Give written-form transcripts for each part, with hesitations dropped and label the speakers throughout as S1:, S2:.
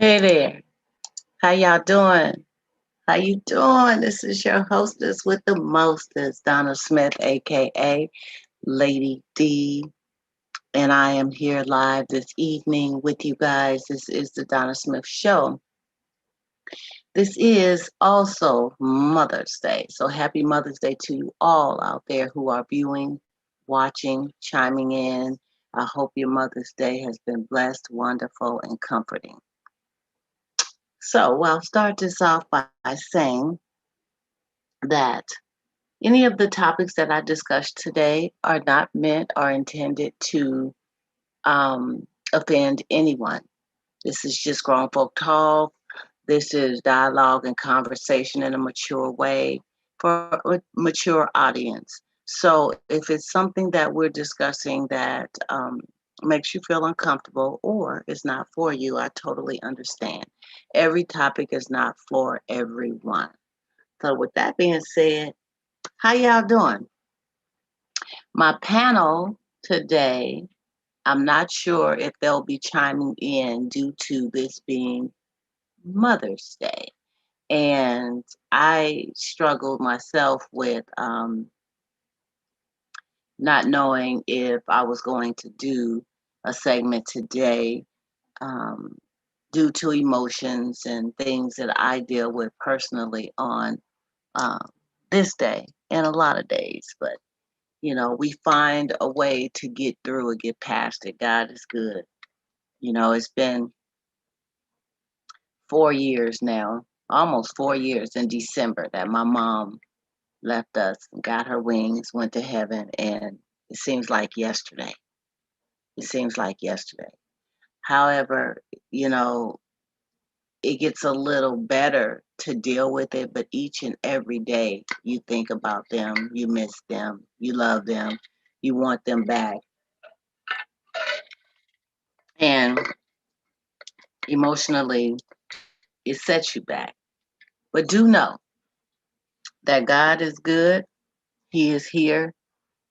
S1: Hey there. How y'all doing? How you doing? This is your hostess with the mostest, Donna Smith, aka Lady D. And I am here live this evening with you guys. This is the Donna Smith Show. This is also Mother's Day. So happy Mother's Day to you all out there who are viewing, watching, chiming in. I hope your Mother's Day has been blessed, wonderful, and comforting. So I'll start this off by saying that any of the topics that I discussed today are not meant or intended to offend anyone. This is just grown folk talk. This is dialogue and conversation in a mature way for a mature audience. So if it's something that we're discussing that makes you feel uncomfortable or is not for you, I totally understand. Every topic is not for everyone. So with that being said, how y'all doing? My panel today, I'm not sure if they'll be chiming in due to this being Mother's Day. And I struggled myself with not knowing if I was going to do a segment today um, due to emotions and things that I deal with personally on um, this day and a lot of days. But we find a way to get through it, get past it. God is good. It's been 4 years now, almost 4 years in December that my mom left us, got her wings, went to heaven, and it seems like yesterday. It seems like yesterday. However, you know, it gets a little better to deal with it, but each and every day you think about them, you miss them, you love them, you want them back. And emotionally, it sets you back. But do know that God is good. He is here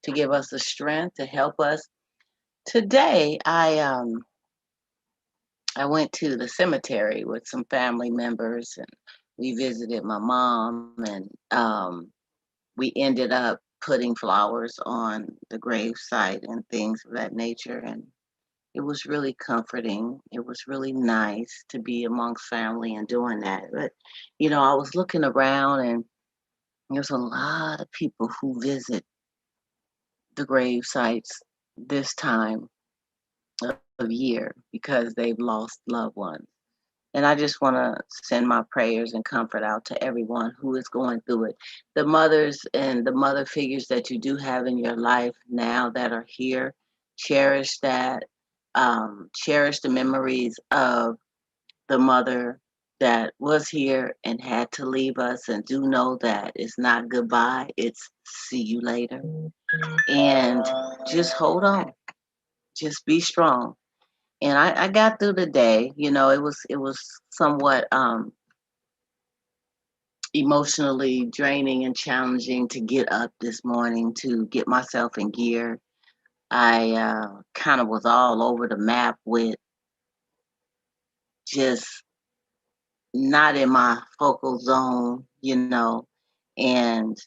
S1: to give us the strength to help us. Today, I went to the cemetery with some family members, and we visited my mom, and we ended up putting flowers on the grave site and things of that nature. And it was really comforting. It was really nice to be amongst family and doing that. But I was looking around, and there's a lot of people who visit the grave sites this time of year because they've lost loved ones. And I just want to send my prayers and comfort out to everyone who is going through it. The mothers and the mother figures that you do have in your life now that are here, cherish that. Cherish the memories of the mother that was here and had to leave us. And do know that it's not goodbye, it's see you later. And just hold on, just be strong. And I got through the day. It was somewhat emotionally draining and challenging to get up this morning to get myself in gear. I kind of was all over the map with just not in my focal zone, And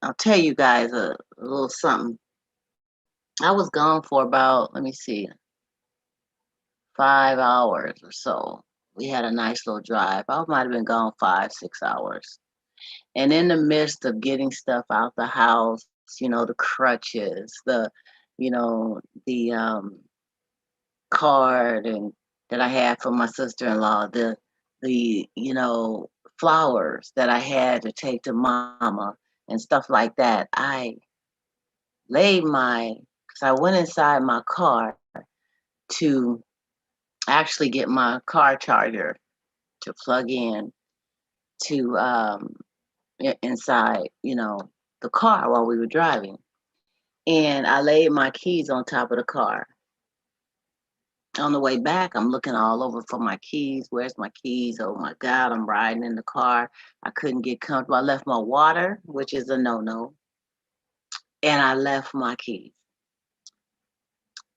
S1: I'll tell you guys a little something. I was gone for about, let me see, 5 hours or so. We had a nice little drive. I might have been gone 5, 6 hours. And in the midst of getting stuff out the house, the crutches, the card and that I had for my sister-in-law, the flowers that I had to take to mama and stuff like that. I because I went inside my car to actually get my car charger to plug in to inside, the car while we were driving. And I laid my keys on top of the car. On the way back, I'm looking all over for my keys. Where's my keys? Oh my God, I'm riding in the car. I couldn't get comfortable. I left my water, which is a no-no, and I left my keys.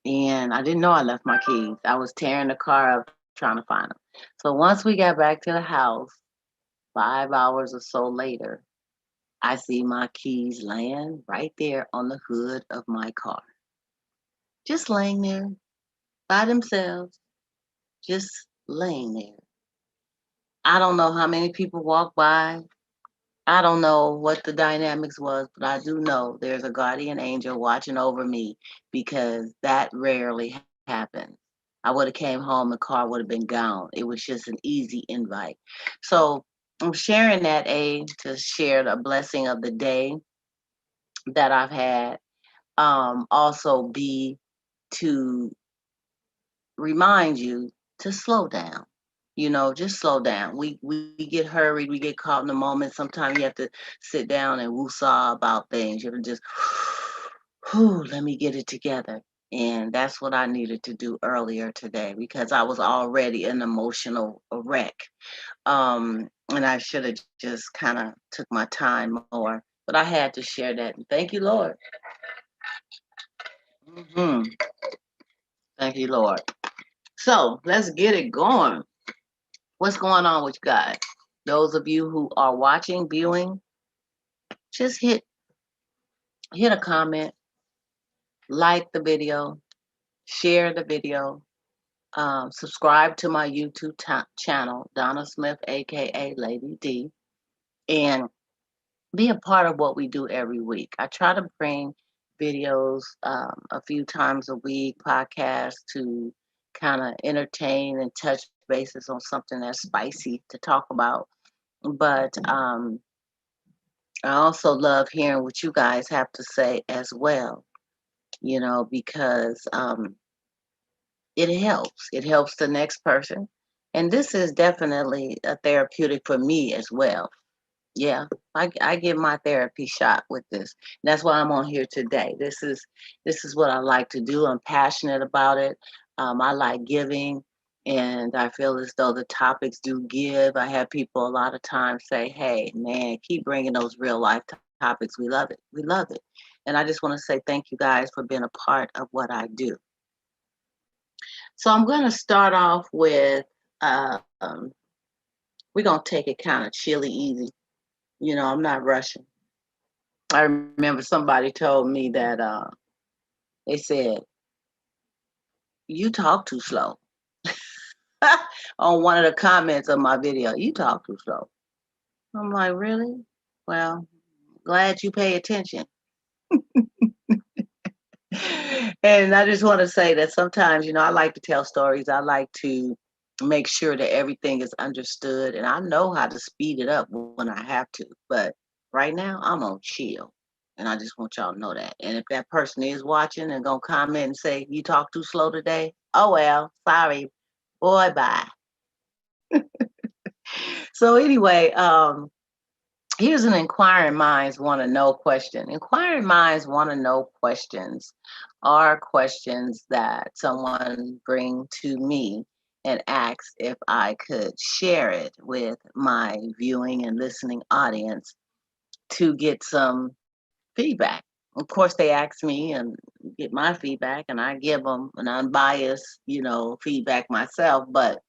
S1: And I didn't know I left my keys. I was tearing the car up, trying to find them. So once we got back to the house, 5 hours or so later, I see my keys laying right there on the hood of my car, just laying there by themselves, just laying there. I don't know how many people walked by. I don't know what the dynamics was, but I do know there's a guardian angel watching over me because that rarely happens. I would have came home, the car would have been gone. It was just an easy invite. So I'm sharing that A to share the blessing of the day that I've had. Also B to remind you to slow down. Just slow down. We get hurried, we get caught in the moment. Sometimes you have to sit down and woosah about things. You have to just, whew, let me get it together. And that's what I needed to do earlier today because I was already an emotional wreck. And I should have just kind of took my time more, but I had to share that. And thank you, Lord. Hmm. Thank you, Lord. So let's get it going. What's going on with you guys? Those of you who are watching, viewing, just hit a comment, like the video, share the video, subscribe to my YouTube channel, Donna Smith, aka Lady D, and be a part of what we do every week. I try to bring videos a few times a week, podcasts to kind of entertain and touch bases on something that's spicy to talk about. But I also love hearing what you guys have to say as well, because it helps. It helps the next person. And this is definitely a therapeutic for me as well. Yeah, I give my therapy shot with this. That's why I'm on here today. This is what I like to do. I'm passionate about it. I like giving, and I feel as though the topics do give. I have people a lot of times say, "Hey, man, keep bringing those real life topics. We love it. We love it." And I just want to say thank you guys for being a part of what I do. So I'm going to start off with. Um, we're gonna take it kind of chilly easy. I'm not rushing. I remember somebody told me that they said, you talk too slow. On one of the comments of my video, you talk too slow. I'm like, really? Well, glad you pay attention. And I just want to say that sometimes, I like to tell stories. I like to make sure that everything is understood. And I know how to speed it up when I have to. But right now, I'm on chill. And I just want y'all to know that. And if that person is watching and gonna comment and say, you talk too slow today, oh well, sorry. Boy, bye. So anyway, here's an inquiring minds want to know question. Inquiring minds want to know questions are questions that someone bring to me and asks if I could share it with my viewing and listening audience to get some feedback. Of course, they ask me and get my feedback, and I give them an unbiased, feedback myself. But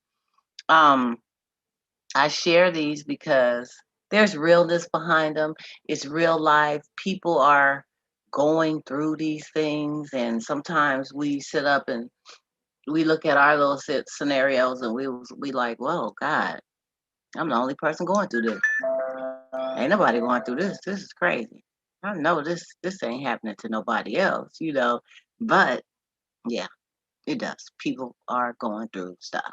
S1: um, I share these because there's realness behind them. It's real life. People are going through these things, and sometimes we sit up and we look at our little scenarios, and we like, whoa, God, I'm the only person going through this. Ain't nobody going through this. This is crazy. I know this ain't happening to nobody else. But yeah, it does. People are going through stuff.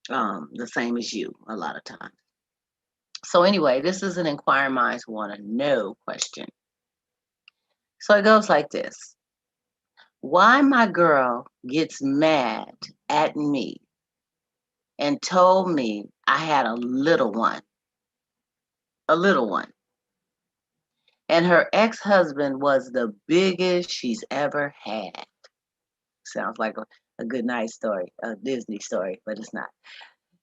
S1: The same as you a lot of times. So anyway, this is an inquiring minds want to know question. So it goes like this. Why my girl gets mad at me and told me I had a little one, and her ex-husband was the biggest she's ever had. Sounds like a good night story, a Disney story, but it's not.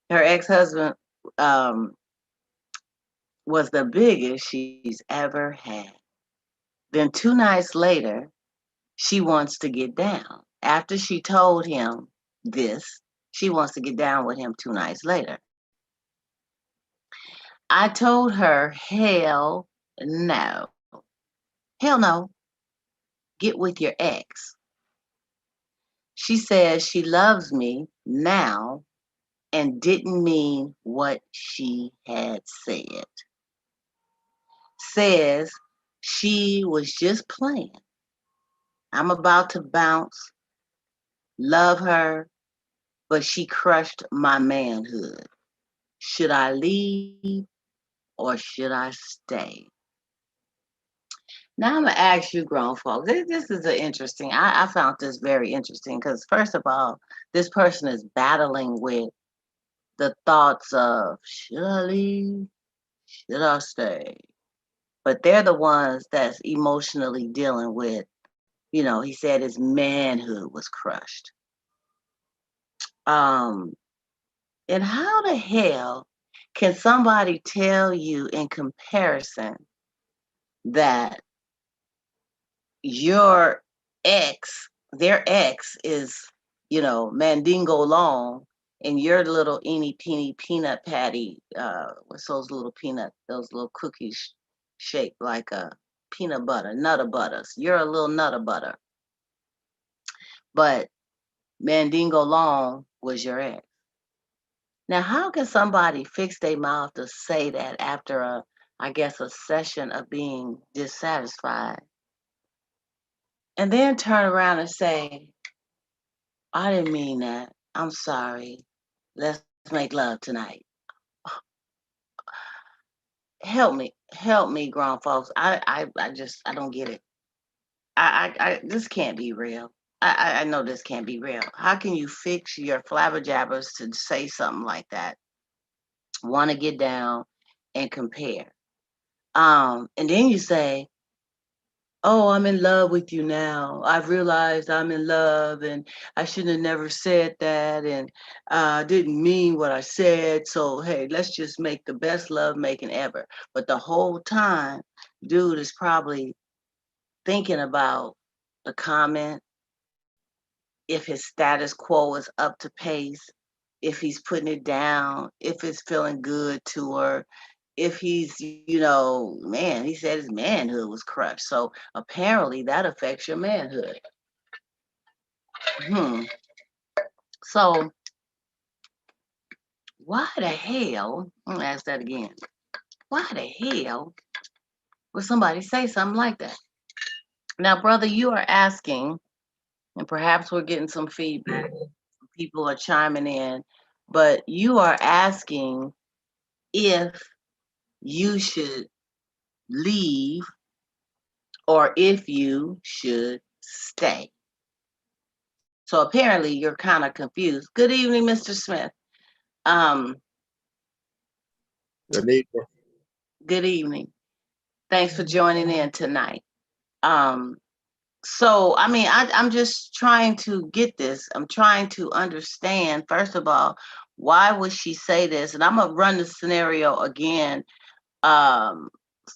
S1: Her ex-husband um, was the biggest she's ever had. Then 2 nights later, she wants to get down. After she told him this, She wants to get down with him 2 nights later. I told her, hell no. Hell no. Get with your ex. She says she loves me now and didn't mean what she had said. Says she was just playing. I'm about to bounce, love her, but she crushed my manhood. Should I leave or should I stay? Now I'm gonna ask you, grown folks. This is an interesting. I found this very interesting because first of all, this person is battling with the thoughts of should I leave, should I stay? But they're the ones that's emotionally dealing with. He said his manhood was crushed. Um, and how the hell can somebody tell you in comparison that your their ex is, Mandingo long, and your little eeny teeny peanut patty, what's those little cookies shaped like a peanut butter, nutter butters. You're a little nutter butter, but Mandingo long was your ex. Now, how can somebody fix their mouth to say that after I guess, a session of being dissatisfied, and then turn around and say, I didn't mean that. I'm sorry. Let's make love tonight. Help me, grown folks. I don't get it. This can't be real. I know this can't be real. How can you fix your flabberjabbers to say something like that? Want to get down and compare. And then you say, oh, I'm in love with you now. I've realized I'm in love and I shouldn't have never said that. And I didn't mean what I said. So, hey, let's just make the best love making ever. But the whole time, dude is probably thinking about the comment, if his status quo is up to pace, if he's putting it down, if it's feeling good to her, if he's, man, he said his manhood was crushed. So apparently that affects your manhood. Hmm. So why the hell, I'm gonna ask that again. Why the hell would somebody say something like that? Now, brother, you are asking, and perhaps we're getting some feedback. People are chiming in, but you are asking if you should leave or if you should stay. So apparently you're kind of confused. Good evening, Mr. Smith. Um,
S2: Good evening.
S1: Good evening. Thanks for joining in tonight. Um, so I mean, I'm just trying to get this. I'm trying to understand, first of all, why would she say this? And I'm gonna run the scenario again, um,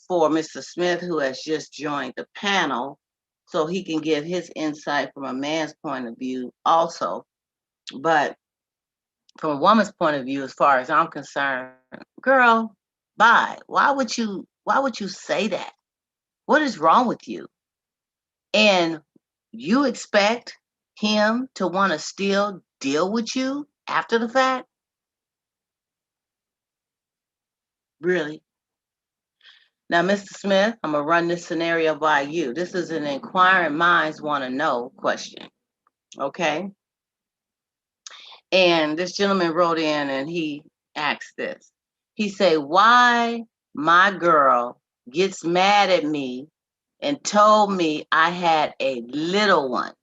S1: for Mr. Smith, who has just joined the panel, so he can give his insight from a man's point of view also. But from a woman's point of view, as far as I'm concerned, girl, bye. Why would you say that? What is wrong with you? And you expect him to want to still deal with you after the fact? Really? Now, Mr. Smith, I'm gonna run this scenario by you. This is an inquiring minds want to know question. Okay. And this gentleman wrote in and he asked this. He said, why my girl gets mad at me and told me I had a little one,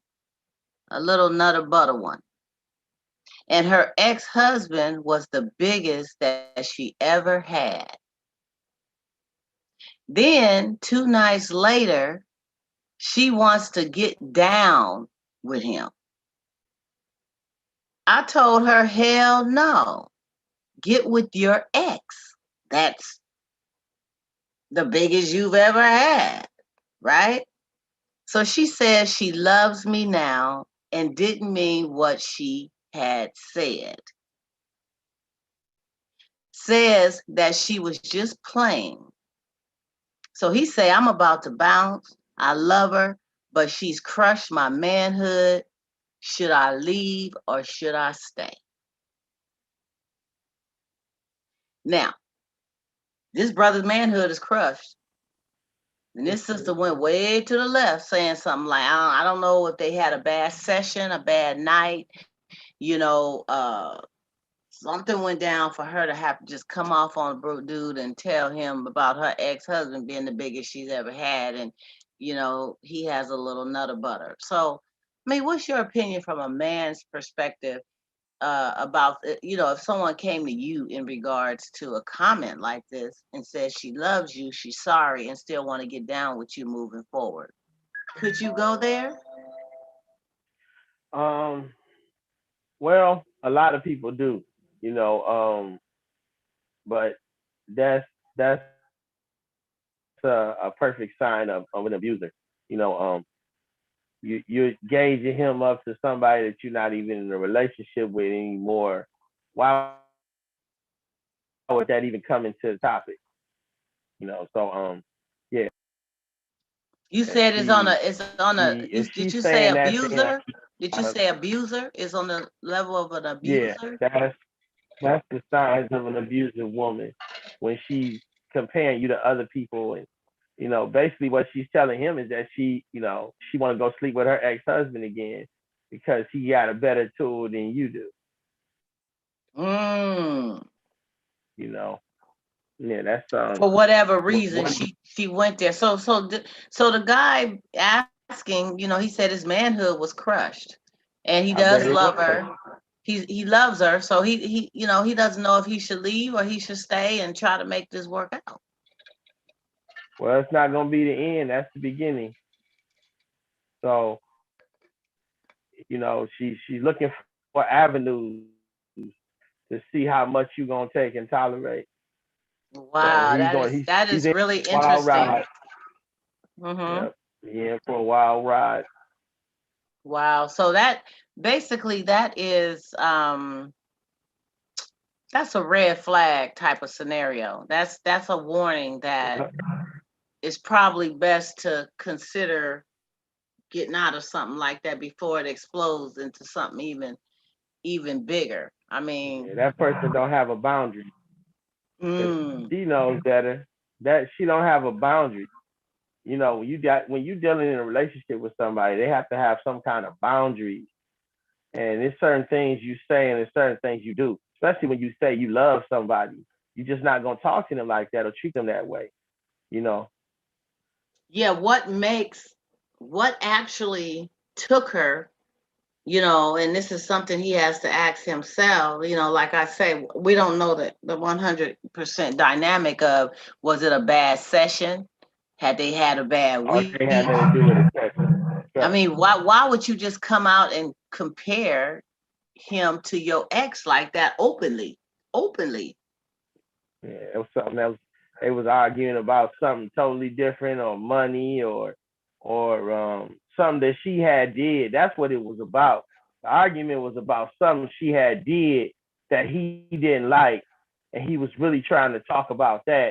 S1: a little nutter butter one. And her ex-husband was the biggest that she ever had. Then 2 nights later, she wants to get down with him. I told her, hell no, get with your ex. That's the biggest you've ever had, right? So she says she loves me now and didn't mean what she had says that she was just playing. So he say, I'm about to bounce. I love her, but she's crushed my manhood. Should I leave or should I stay? Now, this brother's manhood is crushed. And this sister went way to the left saying something like, I don't know if they had a bad session, a bad night, something went down for her to have to just come off on a broke dude and tell him about her ex-husband being the biggest she's ever had. And, he has a little nutter butter. So, I mean, what's your opinion from a man's perspective about, if someone came to you in regards to a comment like this and says she loves you, she's sorry, and still want to get down with you moving forward? Could you go there?
S2: Um, well, a lot of people do, you know, but that's a perfect sign of an abuser. You know, you're gauging him up to somebody that you're not even in a relationship with anymore. Why would that even come into the topic? So yeah.
S1: You
S2: If
S1: said
S2: she
S1: it's on a,
S2: if
S1: did
S2: she's
S1: you say
S2: saying that to him,
S1: abuser? Did you say abuser is on the level of an
S2: yeah,
S1: abuser?
S2: that's the signs of an abusive woman when she's comparing you to other people. And basically what she's telling him is that she want to go sleep with her ex-husband again because he got a better tool than you do.
S1: Mm.
S2: You know, yeah, that's
S1: For whatever reason,
S2: what
S1: she went there. So the guy asking, he said his manhood was crushed, and he
S2: I
S1: does
S2: bet it
S1: love
S2: was.
S1: her. He loves her, so he doesn't know if he should leave or he should stay and try to make this work out.
S2: Well, it's not gonna be the end. That's the beginning. So she's looking for avenues to see how much you gonna take and tolerate. So
S1: Wow,
S2: he's in
S1: that
S2: for a
S1: is really
S2: wild ride.
S1: interesting.
S2: Yep,
S1: Hmm.
S2: he in for a wild ride.
S1: Wow. So that basically that's a red flag type of scenario. That's a warning that
S2: Yep.
S1: it's probably best to consider getting out of something like that before it explodes into something even bigger. I mean,
S2: Yeah, that person don't have a boundary because
S1: mm,
S2: she knows better. That she don't have a boundary. When you dealing in a relationship with somebody, they have to have some kind of boundaries. And there's certain things you say and there's certain things you do. Especially when you say you love somebody, you're just not gonna talk to them like that or treat them that way. You know.
S1: yeah, what actually took her, and this is something he has to ask himself, like I say, we don't know the 100% dynamic of, was it a bad session? Had they had a bad
S2: Or they
S1: week?
S2: had nothing to do with a session.
S1: I
S2: Right.
S1: mean, why would you just come out and compare him to your ex like that openly? Openly.
S2: Yeah, it was something else. They was arguing about something totally different, or money, or something that she had did. That's what it was about. The argument was about something she had did that he didn't like, and he was really trying to talk about that.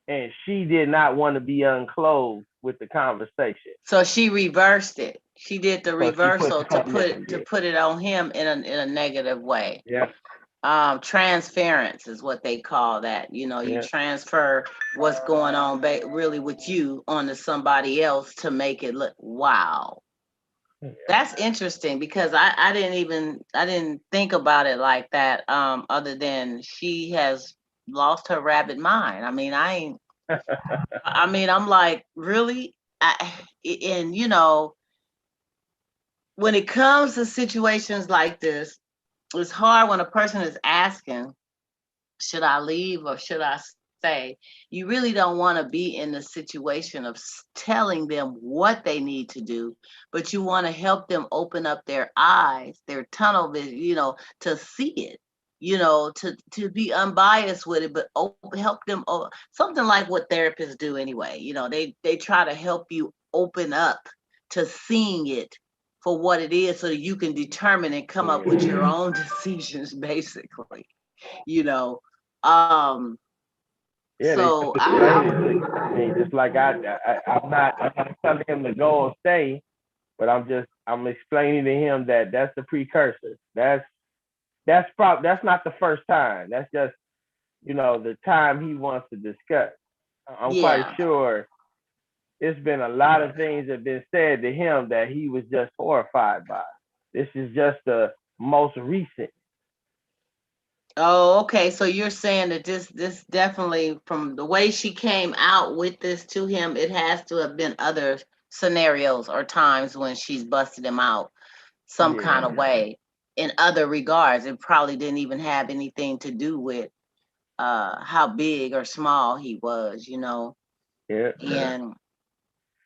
S2: And she did not want to be unclothed with the conversation,
S1: So she reversed it. She did the
S2: so she put
S1: reversal to
S2: something
S1: put
S2: in.
S1: to
S2: Yeah,
S1: put it on him in a negative way.
S2: yeah,
S1: Transference is what they call that. You
S2: yeah.
S1: transfer what's going on really with you onto somebody else to make it look wow. That's interesting because I didn't think about it like that. Other than she has lost her rabbit mind. I mean, I'm like, really? And when it comes to situations like this, it's hard when a person is asking, should I leave or should I stay? You really don't want to be in the situation of telling them what they need to do, but you want to help them open up their eyes, their tunnel vision, to see it, to be unbiased with it, but help them, something like what therapists do anyway. They try to help you open up to seeing it for what it is so that you can determine and come up with your own decisions, basically, you know. Um,
S2: Yeah, they
S1: so
S2: just explain it to you. I mean, just like I'm not telling him to go and stay, but I'm explaining to him that that's the precursor. That's not the first time. That's just the time he wants to discuss. I'm quite
S1: yeah.
S2: sure it's been a lot of things that have been said to him that he was just horrified by. This is just the most recent.
S1: Oh, okay. So you're saying that this definitely, from the way she came out with this to him, it has to have been other scenarios or times when she's busted him out some kind
S2: Yeah,
S1: of way in other regards. It probably didn't even have anything to do with how big or small he was, you know.
S2: yeah.
S1: And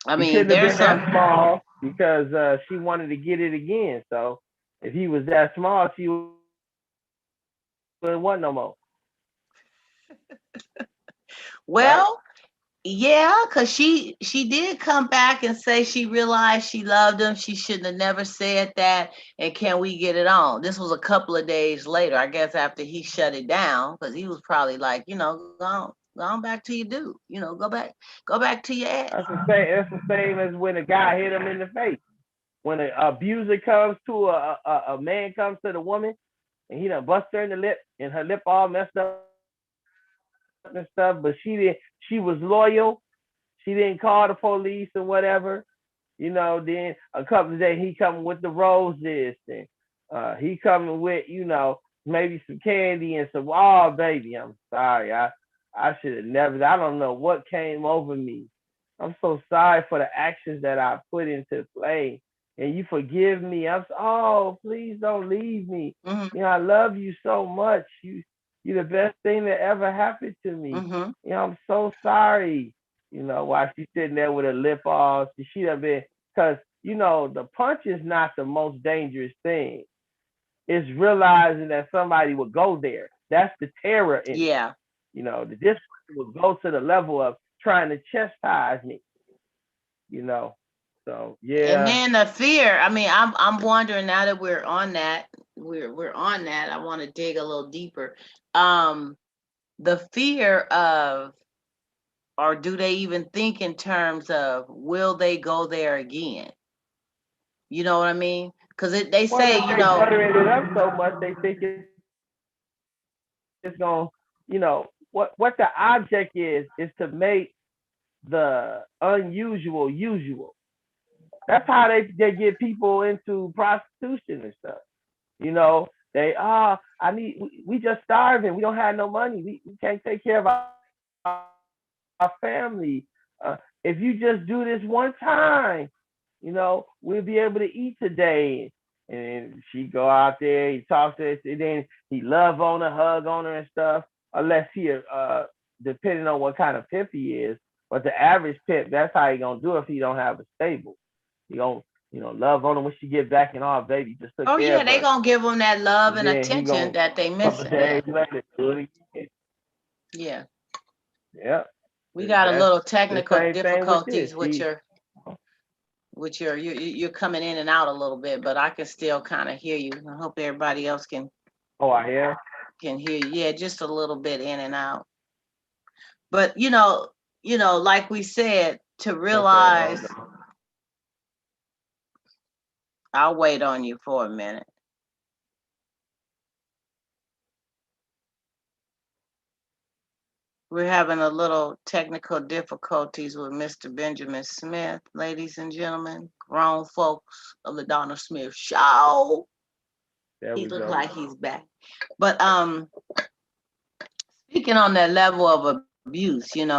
S1: I
S2: He
S1: mean,
S2: couldn't have
S1: there's
S2: been that
S1: some.
S2: small because she wanted to get it again. So if he was that small, she wouldn't want no more. Right?
S1: Well, yeah, because she did come back and say she realized she loved him. She shouldn't have never said that. And can we get it on? This was a couple of days later, I guess, after he shut it down, because he was probably like, go on back to your dude. Go back to your ex.
S2: That's the same as when a guy hit him in the face. When an abuser comes to a man comes to the woman and he done bust her in the lip and her lip all messed up and stuff, but she was loyal. She didn't call the police or whatever. Then a couple of days he coming with the roses and he coming with maybe some candy and some. Oh baby, I'm sorry. I should have never. I don't know what came over me. I'm so sorry for the actions that I put into play. And you forgive me. Oh, please don't leave me.
S1: Mm-hmm.
S2: I love you so much. You're the best thing that ever happened to me.
S1: Mm-hmm.
S2: I'm so sorry. While she's sitting there with her lip off, she'd have been, because, the punch is not the most dangerous thing. It's realizing that somebody would go there. That's the terror in it.
S1: Yeah.
S2: That this person would go to the level of trying to chastise me, you know. So
S1: And
S2: yeah,
S1: then the fear. I mean, I'm wondering now that we're on that. We're on that. I want to dig a little deeper. Um, the fear of, or do they even think in terms of, will they go there again? You know what I mean? Because they
S2: well,
S1: say,
S2: if they buttering it up so much, they think it's going. What the object is to make the unusual usual. That's how they get people into prostitution and stuff. They we just starving. We don't have no money. We can't take care of our family. If you just do this one time, we'll be able to eat today. And she go out there, he talks to her, and then he love on her, hug on her and stuff. Unless depending on what kind of pimp he is. But the average pimp, that's how he gonna do it if he don't have a stable. He gonna, love on her when she get back and all, baby, just took
S1: oh
S2: care
S1: yeah,
S2: of
S1: they
S2: her.
S1: gonna give them that love
S2: And
S1: and
S2: then he
S1: attention
S2: gonna
S1: that they
S2: a couple
S1: missing.
S2: of
S1: Yeah,
S2: days later do it again.
S1: yeah.
S2: Yeah,
S1: We got a
S2: that's
S1: little
S2: the
S1: technical
S2: same thing with this.
S1: difficulties with your you're coming in and out a little bit, but I can still kind of hear you. I hope everybody else
S2: Oh, I hear.
S1: can hear you. Yeah, just a little bit in and out. But like we said, to
S2: Okay, hold
S1: realize,
S2: on.
S1: I'll wait on you for a minute. We're having a little technical difficulties with Mr. Benjamin Smith, ladies and gentlemen, grown folks of the Donna Smith Show.
S2: There
S1: He
S2: we
S1: looks
S2: go.
S1: like he's back. But speaking on that level of abuse, and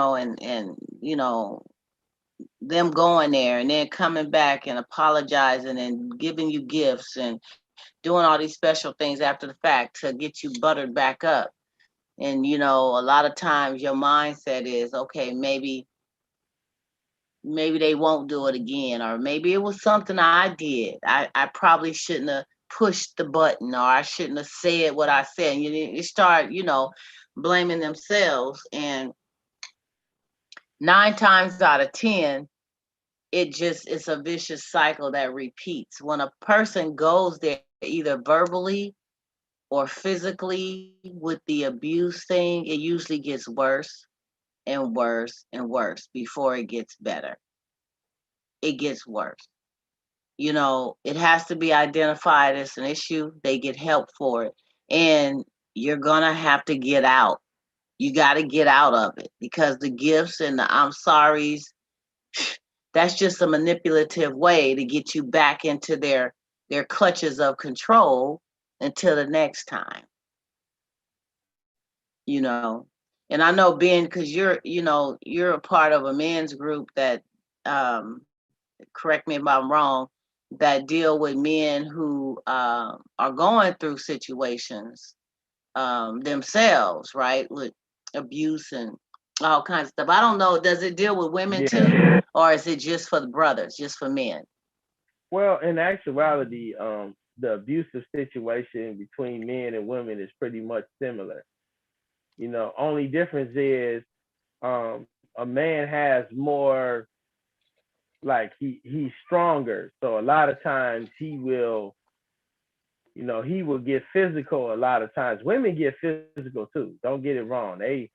S1: them going there and then coming back and apologizing and giving you gifts and doing all these special things after the fact to get you buttered back up. And a lot of times your mindset is, okay, maybe they won't do it again, or maybe it was something I did. I probably shouldn't have pushed the button, or I shouldn't have said what I said. And you start, blaming themselves. And 9 times out of 10, it's a vicious cycle that repeats. When a person goes there either verbally or physically with the abuse thing, it usually gets worse and worse and worse before it gets better. It gets worse. It has to be identified as an issue. They get help for it. And you're going to have to get out. You got to get out of it because the gifts and the I'm sorries, that's just a manipulative way to get you back into their clutches of control until the next time, you know. And I know Ben, because you're a part of a men's group that correct me if I'm wrong, that deal with men who are going through situations themselves, right? With abuse and all kinds of stuff. I don't know. Does it deal with women
S2: Yeah.
S1: too, or is it just for the brothers, just for men?
S2: Well, in actuality, the abusive situation between men and women is pretty much similar. Only difference is a man has more, like, he's stronger. So a lot of times he will get physical a lot of times. Women get physical too. Don't get it wrong. They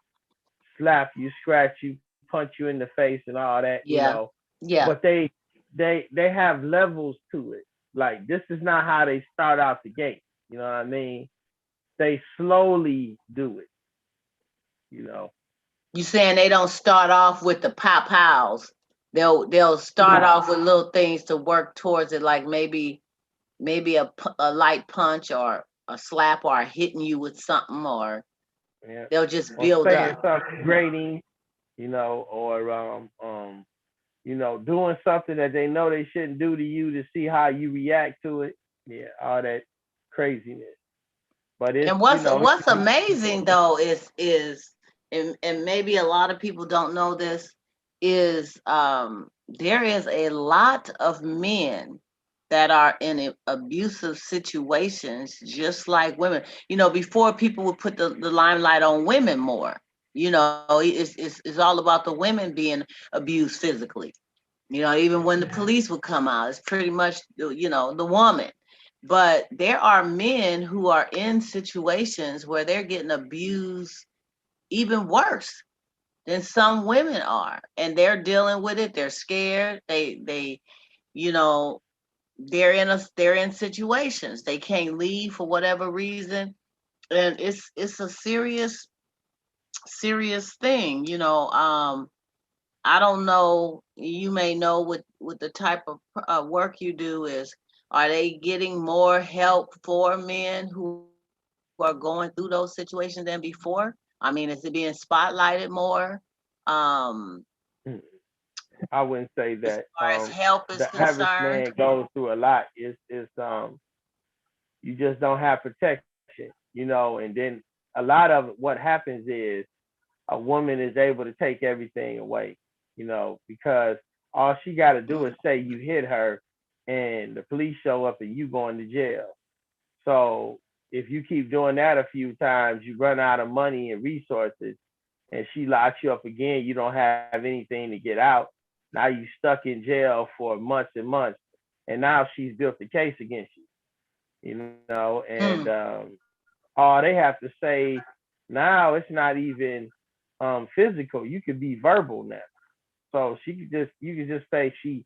S2: slap you, scratch you, punch you in the face and all that.
S1: Yeah,
S2: But
S1: yeah.
S2: they have levels to it. Like, this is not how they start out the gate. You know what I mean? They slowly do it, you know.
S1: You saying they don't start off with the pop hows? They'll start
S2: No.
S1: off with little things to work towards it, like maybe a light punch or a slap or hitting you with something, or
S2: Yeah.
S1: they'll just
S2: Or
S1: build
S2: saying
S1: up.
S2: something grating, or doing something that they know they shouldn't do to you to see how you react to it. Yeah, all that craziness. But it's
S1: And
S2: you know,
S1: what's amazing though is and maybe a lot of people don't know this is there is a lot of men that are in abusive situations just like women. Before people would put the limelight on women more. It's all about the women being abused physically. Even when the police would come out, it's pretty much the woman. But there are men who are in situations where they're getting abused even worse than some women are, and they're dealing with it. They're scared. You know, they're in situations they can't leave for whatever reason, and it's a serious thing. I don't know. You may know with the type of work you do is, are they getting more help for men who are going through those situations than before? I mean, is it being spotlighted more? Um,
S2: I wouldn't say
S1: as
S2: that.
S1: far as help is
S2: The average
S1: concerned?
S2: man goes through a lot. It's You just don't have protection. And then a lot of what happens is a woman is able to take everything away, because all she got to do is
S1: Mm,
S2: say you hit her, and the police show up and you going to jail. So if you keep doing that a few times, you run out of money and resources, and she locks you up again. You don't have anything to get out. Now you stuck in jail for months and months, and now she's built a case against you. And
S1: mm,
S2: all they have to say now, it's not even physical. You could be verbal now. So you could just say she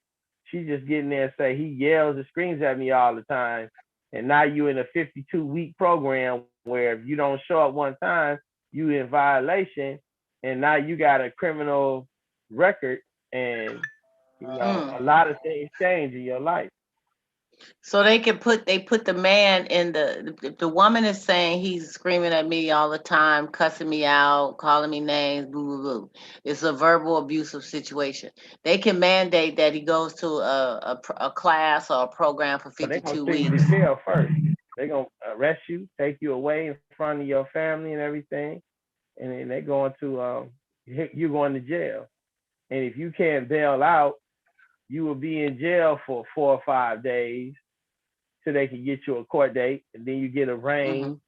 S2: just getting there and say he yells and screams at me all the time. And now you in a 52-week program where if you don't show up one time, you in violation, and now you got a criminal record, and
S1: mm.
S2: a lot of things change in your life.
S1: So they put the man in the woman is saying he's screaming at me all the time, cussing me out, calling me names, boo boo boo. It's a verbal abusive situation. They can mandate that he goes to a class or a program for
S2: But they're gonna
S1: 52
S2: send you
S1: weeks.
S2: to jail first. They're gonna arrest you, take you away in front of your family and everything, and then they're going to you're going to jail. And if you can't bail out, you will be in jail for 4 or 5 days till they can get you a court date, and then you get
S1: Hmm.
S2: arraigned.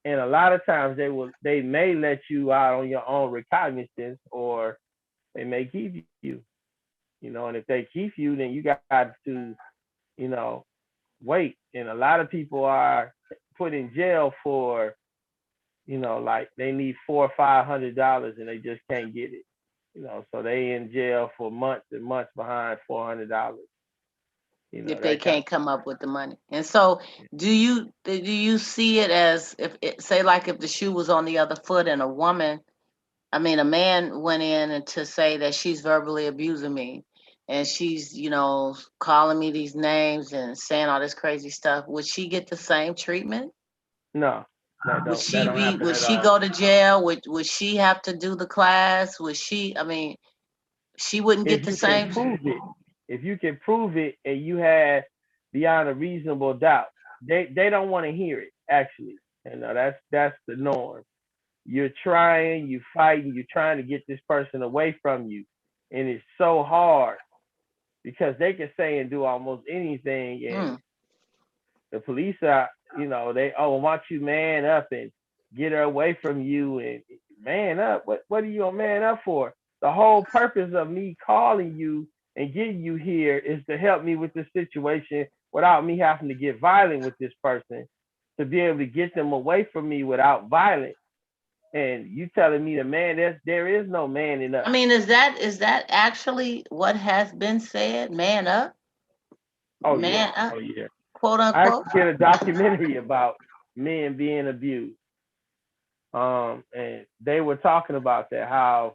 S2: And a lot of times they may let you out on your own recognizance, or they may keep you. And if they keep you, then you got to, you know, wait. And a lot of people are put in jail for, like they need $400 or $500 and they just can't get it. So they in jail for months and months behind $400.
S1: if they
S2: That kind
S1: can't come up with the money. And so, do you see it as, if it, say, like if the shoe was on the other foot and a man went in and to say that she's verbally abusing me, and she's calling me these names and saying all this crazy stuff, would she get the same treatment?
S2: No,
S1: Would she
S2: don't
S1: be?
S2: happen
S1: Would
S2: at
S1: she
S2: all.
S1: go to jail? Would she have to do the class? Would she? I mean, she wouldn't
S2: If
S1: get the
S2: you can
S1: same.
S2: prove it, and you had beyond a reasonable doubt, they don't want to hear it. Actually, that's the norm. You're trying, you fighting, you're trying to get this person away from you, and it's so hard because they can say and do almost anything, and
S1: Mm.
S2: the police are, they want you man up and get her away from you and man up. What are you gonna man up for? The whole purpose of me calling you and getting you here is to help me with this situation without me having to get violent with this person, to be able to get them away from me without violence. And you telling me the man, there is no man in
S1: I
S2: us.
S1: mean, is that actually what has been said?
S2: Oh yeah,
S1: Man up,
S2: oh yeah.
S1: quote
S2: I
S1: unquote.
S2: actually did a documentary about men being abused. And they were talking about that, how,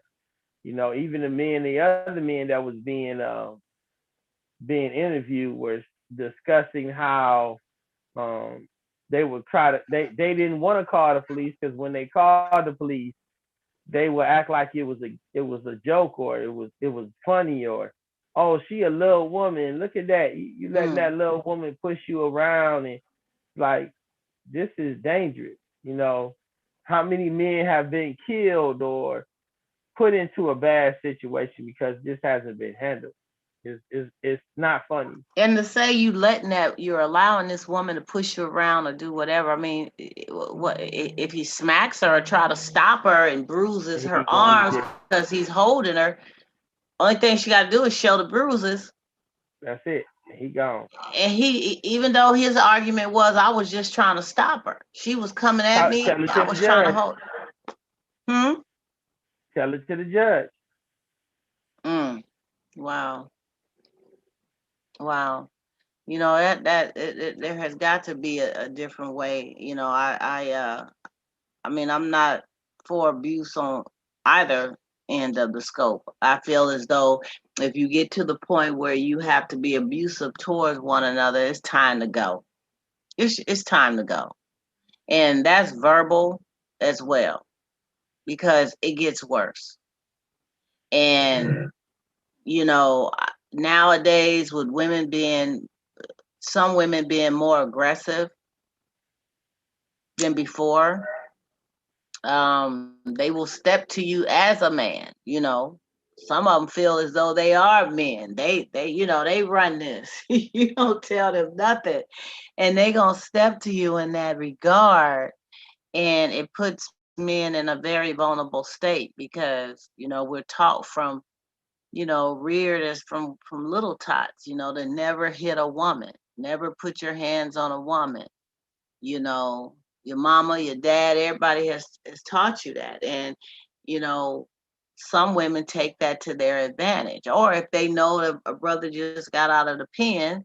S2: even the other men that was being interviewed were discussing how um they would try to they didn't want to call the police because when they called the police, they would act like it was a joke, or it was funny, or oh, she a little woman, look at that, you letting
S1: Mm.
S2: that little woman push you around, and like, this is dangerous. How many men have been killed or put into a bad situation because this hasn't been handled? It's not funny.
S1: And to say you're allowing this woman to push you around or do whatever. I mean, what if he smacks her or try to stop her and bruises
S2: And
S1: her
S2: he going to
S1: arms
S2: jail.
S1: because he's holding her? Only thing she got to do is show the bruises.
S2: That's it. And he gone.
S1: And even though his argument was, I was just trying to stop her. She was coming at me.
S2: Tell it
S1: I
S2: to the
S1: was trying to
S2: judge.
S1: hold. Hmm.
S2: Tell it to the judge.
S1: Mm. Wow. Wow. There has got to be a different way. I mean, I'm not for abuse on either end of the scope. I feel as though if you get to the point where you have to be abusive towards one another, it's time to go. It's time to go. And that's verbal as well, because it gets worse. And you know, nowadays with some women being more aggressive than before, they will step to you as a man. Some of them feel as though they are men. They run this. You don't tell them nothing, and they gonna step to you in that regard, and it puts men in a very vulnerable state, because we're taught from, reared as from little tots, to never hit a woman, never put your hands on a woman. you know your mama, your dad, everybody has taught you that. And you know some women take that to their advantage, or if they know that a brother just got out of the pen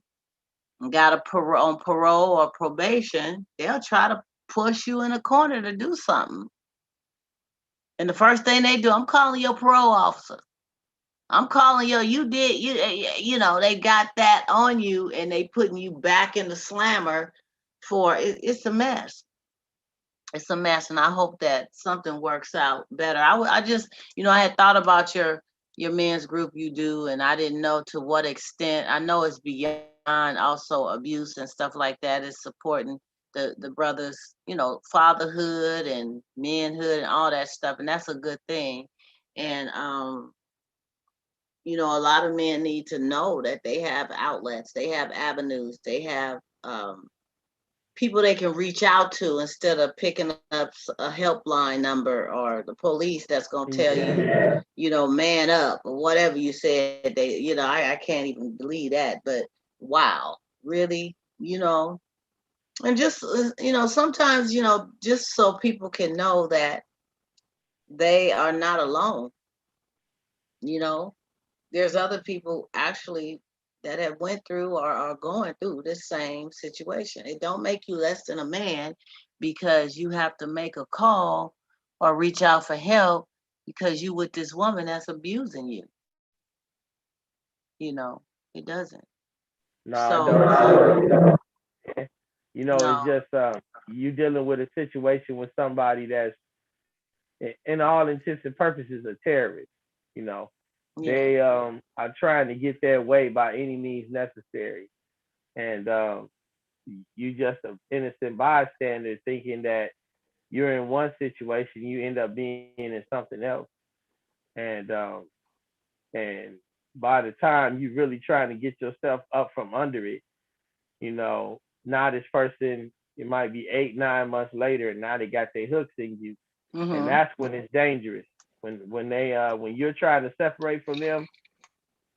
S1: and got on parole or probation, they'll try to push you in a corner to do something. And the first thing they do, I'm calling your parole officer. I'm calling you did they got that on you, and they putting you back in the slammer for it's a mess. It's a mess, and I hope that something works out better. I just, I had thought about your men's group you do, and I didn't know to what extent. I know it's beyond also abuse and stuff like that. It's supporting the brothers, fatherhood and manhood and all that stuff, and that's a good thing. And a lot of men need to know that they have outlets, they have avenues, they have people they can reach out to instead of picking up a helpline number or the police that's going to tell you,
S2: Yeah.
S1: man up or whatever you said. They, I can't even believe that. But wow, really, and just, sometimes, just so people can know that they are not alone, you know, there's other people actually that have went through or are going through this same situation. It don't make you less than a man because you have to make a call or reach out for help because you with this woman that's abusing you. You know, it doesn't.
S2: No, it
S1: So
S2: don't. It really don't.
S1: no,
S2: It's just you dealing with a situation with somebody that's, in all intents and purposes, a terrorist. You know,
S1: yeah.
S2: they are trying to get their way by any means necessary, and you just an innocent bystander thinking that you're in one situation, you end up being in something else, and by the time you really trying to get yourself up from under it, now this person, it might be 8, 9 months later, and now they got their hooks in you, and
S1: Mhm.
S2: that's when it's dangerous. When you're trying to separate from them,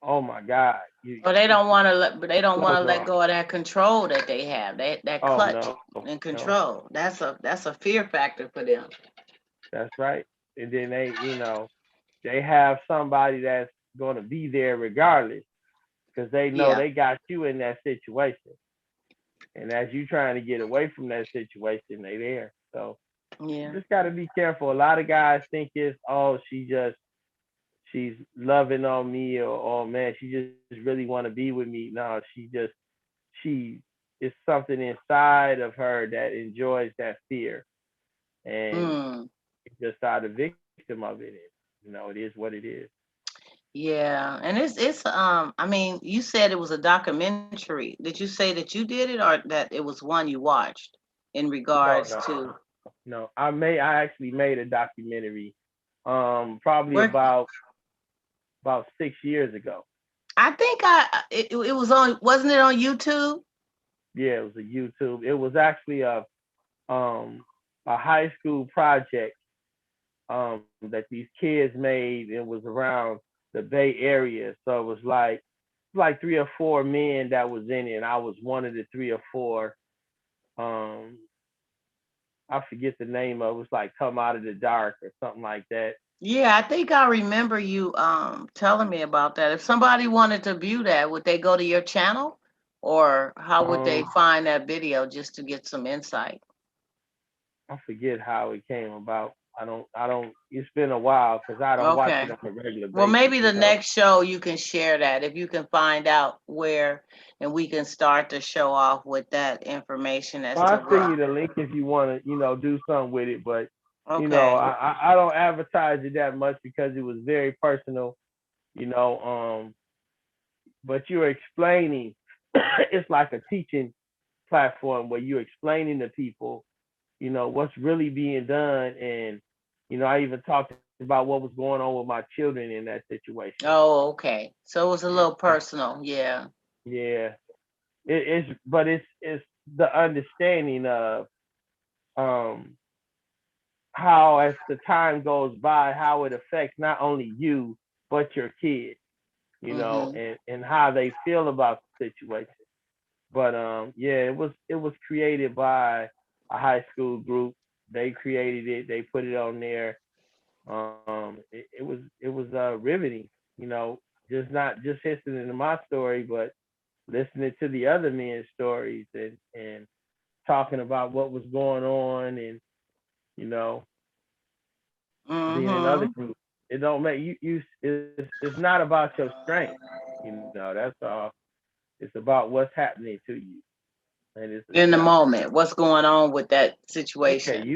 S2: oh my God,
S1: But they
S2: it's
S1: don't want to let. But they don't
S2: so
S1: want to let
S2: wrong.
S1: go of that control that they have. That
S2: Oh
S1: clutch
S2: no,
S1: and
S2: no,
S1: control. That's a fear factor for them.
S2: that's right. And then they have somebody that's going to be there regardless because they know
S1: Yeah.
S2: they got you in that situation. And as you trying to get away from that situation, they there. So you
S1: Yeah.
S2: just got to be careful. A lot of guys think it's, oh, she's loving on me, or oh man, she just really want to be with me. No, she it's something inside of her that enjoys that fear, and
S1: Mm.
S2: you just are the victim of it. It is what it is.
S1: Yeah, and it's. I mean, you said it was a documentary. Did you say that you did it or that it was one you watched in
S2: No,
S1: regards
S2: no,
S1: to
S2: no. I actually made a documentary, probably
S1: where?
S2: about 6 years ago.
S1: I think it was on. Wasn't it on YouTube?
S2: Yeah, it was a YouTube. It was actually um a high school project that these kids made. It was around the Bay Area, so it was like 3 or 4 men that was in it, and I was one of the 3 or 4. Um, I forget the name of it. It was like Come Out of the Dark or something like that.
S1: Yeah, I think I remember you telling me about that. If somebody wanted to view that, would they go to your channel or how would they
S2: Um,
S1: find that video just to get some insight?
S2: I forget how it came about. I don't. It's been a while because I don't watch
S1: Okay.
S2: it on a regular
S1: Well,
S2: basis.
S1: maybe the next show you can share that if you can find out where, and we can start to show off with that information as
S2: Well,
S1: to
S2: I'll send
S1: what.
S2: you the link if you want to, do something with it. But
S1: Okay.
S2: I don't advertise it that much because it was very personal. You know, but you're explaining. It's like a teaching platform where you're explaining to people, what's really being done, and I even talked about what was going on with my children in that situation.
S1: Oh, okay. So it was a
S2: Yeah,
S1: little personal. Yeah.
S2: yeah. But it's the understanding of um how, as the time goes by, how it affects not only you but your kids,
S1: Mhm.
S2: and how they feel about the situation. But yeah, it was created by a high school group. They created it. They put it on there. It was riveting. You know, just not just listening to my story, but listening to the other men's stories, and talking about what was going on, and you know being in other
S1: Mhm.
S2: groups. It don't make you. It's not about your strength. That's all. It's about what's happening to you, and
S1: In the
S2: that's
S1: moment, what's going on with that
S2: okay.
S1: situation?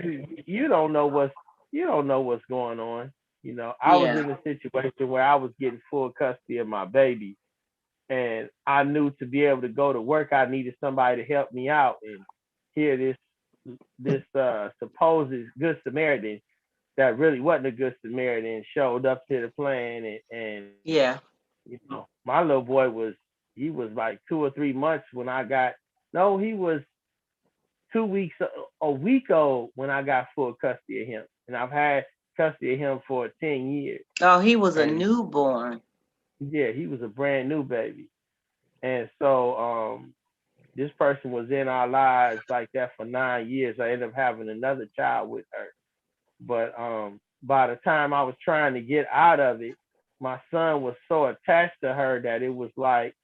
S2: You don't know what's going on. I was
S1: Yeah.
S2: in a situation where I was getting full custody of my baby, and I knew to be able to go to work, I needed somebody to help me out. And here, this supposed good Samaritan that really wasn't a good Samaritan showed up to the plan, and
S1: Yeah.
S2: my little boy he was like 2 or 3 months when I got. No, he was 2 weeks, a week old when I got full custody of him, and I've had custody of him for 10 years.
S1: Oh, he was a
S2: And
S1: newborn.
S2: yeah, he was a brand new baby. And so this person was in our lives like that for 9 years. I ended up having another child with her. But by the time I was trying to get out of it, my son was so attached to her that it was like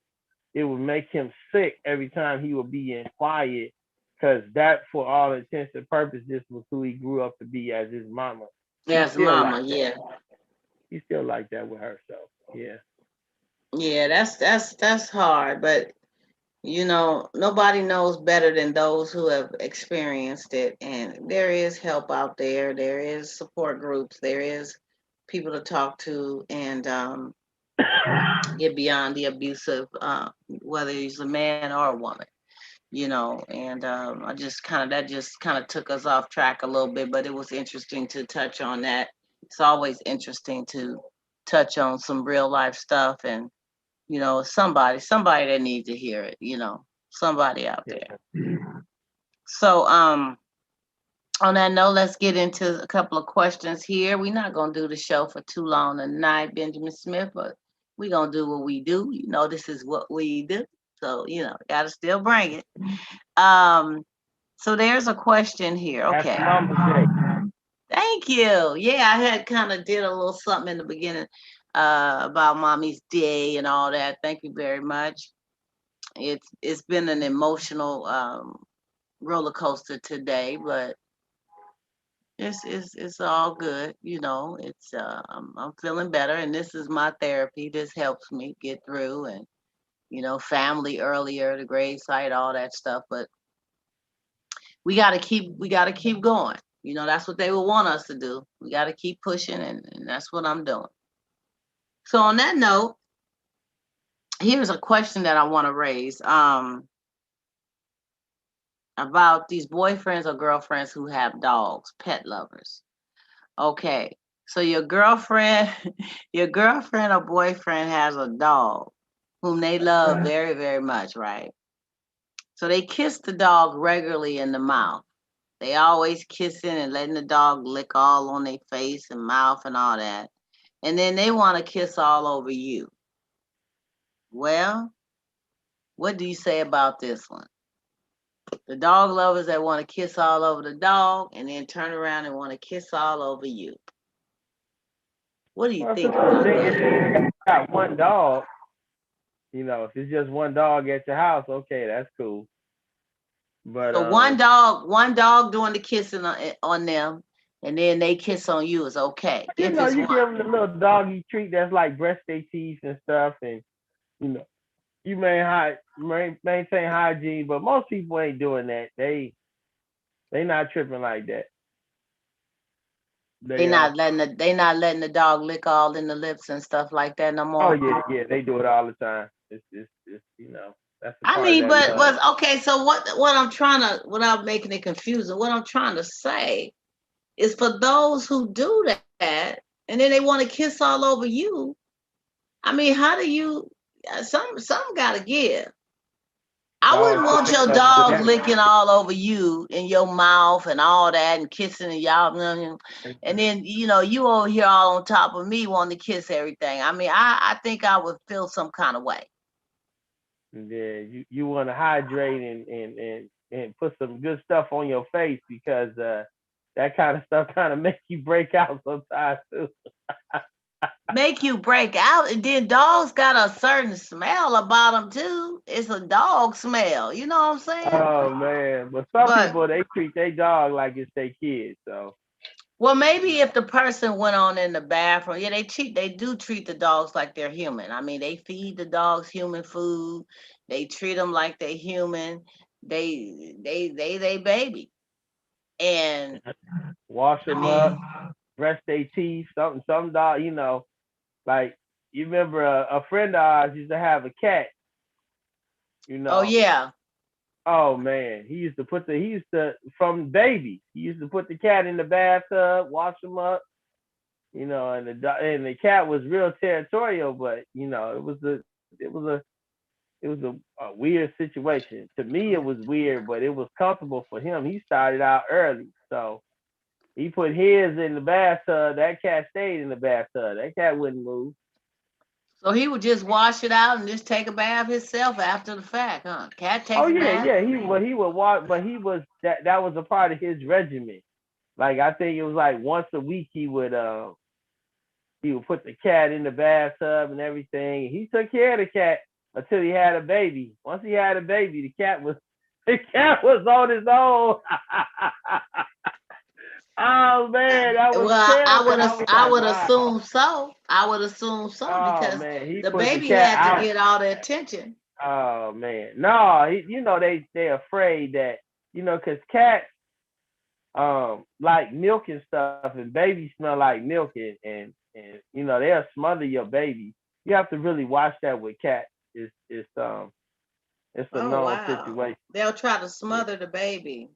S2: it would make him sick every time he would be in quiet, because that, for all intents and purposes, was who he grew up to be as his mama. He's
S1: Yes,
S2: still
S1: mama.
S2: like that.
S1: Yeah,
S2: He's still like that with her. So yeah.
S1: yeah. That's hard, but nobody knows better than those who have experienced it. And there is help out there. There is support groups. There is people to talk to and get beyond the abusive, whether he's a man or a woman. And I just kind of that just kind of took us off track a little bit, but it was interesting to touch on that. It's always interesting to touch on some real life stuff, and somebody that needs to hear it, somebody out there.
S2: Yeah.
S1: So on that note, let's get into a couple of questions here. We're not going to do the show for too long tonight, Benjamin Smith, but we're going to do what we do. This is what we do. So, got to still bring it. So there's a question here.
S2: Happy
S1: Okay.
S2: Mama's Day.
S1: Thank you. Yeah, I had kind of did a little something in the beginning about Mommy's Day and all that. Thank you very much. It's been an emotional roller coaster today, but it's all good. It's I'm feeling better, and this is my therapy. This helps me get through, and family earlier, the grave site, all that stuff. But we gotta keep going. That's what they would want us to do. We gotta keep pushing, and that's what I'm doing. So on that note, here's a question that I want to raise about these boyfriends or girlfriends who have dogs, pet lovers. Okay, so your girlfriend, your girlfriend or boyfriend has a dog whom they love very, very much, right? So they kiss the dog regularly in the mouth. They always kissing and letting the dog lick all on their face and mouth and all that. And then they want to kiss all over you. Well, what do you say about this one? The dog lovers that want to kiss all over the dog and then turn around and want to kiss all over you. What do you
S2: Well,
S1: think about
S2: if
S1: that?
S2: you got one dog, if it's just one dog at your house, okay, that's cool. But
S1: So one dog doing the kissing on them, and then they kiss on you is okay if it's
S2: you
S1: one.
S2: give them the little doggy treat that's like brush their teeth and stuff, and you know, you maintain hygiene, but most people ain't doing that. They not tripping like that.
S1: They
S2: They
S1: not letting the dog lick all in the lips and stuff like that no
S2: oh
S1: more.
S2: yeah, they do it all the time. It's that's a
S1: I
S2: part of
S1: mean,
S2: that
S1: but
S2: love.
S1: was okay. So what I'm trying to, without making it confusing, what I'm trying to say is for those who do that and then they want to kiss all over you. I mean, how do you? Some gotta give. I
S2: Dogs
S1: wouldn't
S2: show
S1: want
S2: they
S1: your
S2: love with
S1: dog
S2: that.
S1: licking all over you in your mouth and all that and kissing and y'all, and then you over here all on top of me wanting to kiss everything. I mean, I think I would feel some kind of way.
S2: And then you want to hydrate and put some good stuff on your face because that kind of stuff kind of makes you break out sometimes too.
S1: Make you break out, and then dogs got a certain smell about them too. It's a dog smell, you know what I'm saying?
S2: Oh man, but some
S1: But
S2: people they treat their dog like it's their kid. So
S1: well,
S2: you
S1: maybe
S2: know,
S1: if the person went on in the bathroom, yeah, they do treat the dogs like they're human. I mean, they feed the dogs human food. They treat them like they're human. They baby. And
S2: wash
S1: I
S2: them
S1: mean,
S2: up, brush their teeth. Some dog, like you remember a friend of ours used to have a cat. You
S1: oh
S2: know,
S1: yeah,
S2: oh man, he used to from baby. He used to put the cat in the bathtub, wash him up. And the cat was real territorial, but it was a it was a weird situation. To me, it was weird, but it was comfortable for him. He started out early, so he put his in the bathtub. That cat stayed in the bathtub. That cat wouldn't move.
S1: So he would just wash it out and just take a bath himself after the fact, huh? Cat
S2: Oh
S1: takes a
S2: yeah,
S1: bath.
S2: yeah. He would walk, but he was that was a part of his regimen. Like I think it was like once a week he would put the cat in the bathtub and everything. He took care of the cat until he had a baby. Once he had a baby, the cat was on his own. Oh man, that was
S1: Well,
S2: terrible. I was
S1: I
S2: like,
S1: would
S2: wow.
S1: assume so. I would assume so
S2: Oh
S1: because
S2: man, he
S1: the
S2: put the
S1: baby
S2: cat
S1: had to
S2: out.
S1: get all the attention.
S2: Oh man, no, they afraid that because cats like milk and stuff, and babies smell like milk, and they'll smother your baby. You have to really watch that with cats. It's a
S1: Oh
S2: known
S1: wow.
S2: situation.
S1: They'll try to
S2: Yeah.
S1: smother the baby.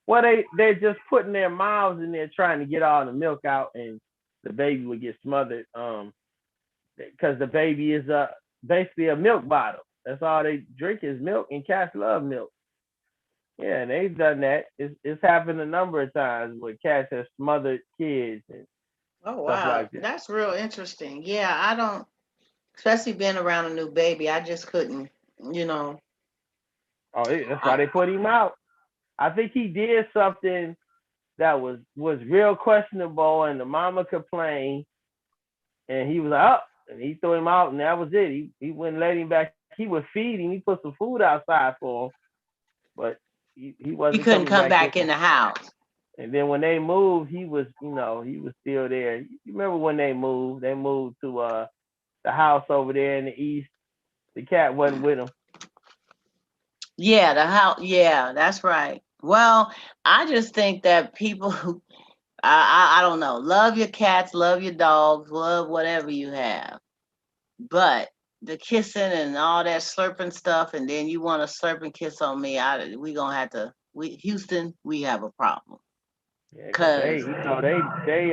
S2: Well, they're just putting their mouths in there trying to get all the milk out, and the baby would get smothered. Because the baby is basically a milk bottle. That's all they drink is milk, and cats love milk. Yeah, and they've done that. It's happened a number of times where cats have smothered kids and
S1: Oh
S2: stuff
S1: wow.
S2: like that.
S1: That's real interesting. Yeah, I don't especially being around a new baby, I just couldn't, you know.
S2: Oh, that's
S1: I,
S2: why they put him out. I think he did something that was real questionable, and the mama complained, and he was like, oh, and he threw him out, and that was it. He wouldn't let him back. He would feed him. He put some food outside for him, but he
S1: he
S2: wasn't
S1: couldn't
S2: coming
S1: come
S2: back in.
S1: back in the house.
S2: And then when they moved, he was still there. You remember when they moved? They moved to the house over there in the east. The cat wasn't with him.
S1: Yeah, the house. Yeah, that's right. Well, I just think that people who, I don't know, love your cats, love your dogs, love whatever you have. But the kissing and all that slurping stuff, and then you want to slurp and kiss on me, we gonna have to. We Houston, we have a problem.
S2: Yeah, cause they,
S1: Cause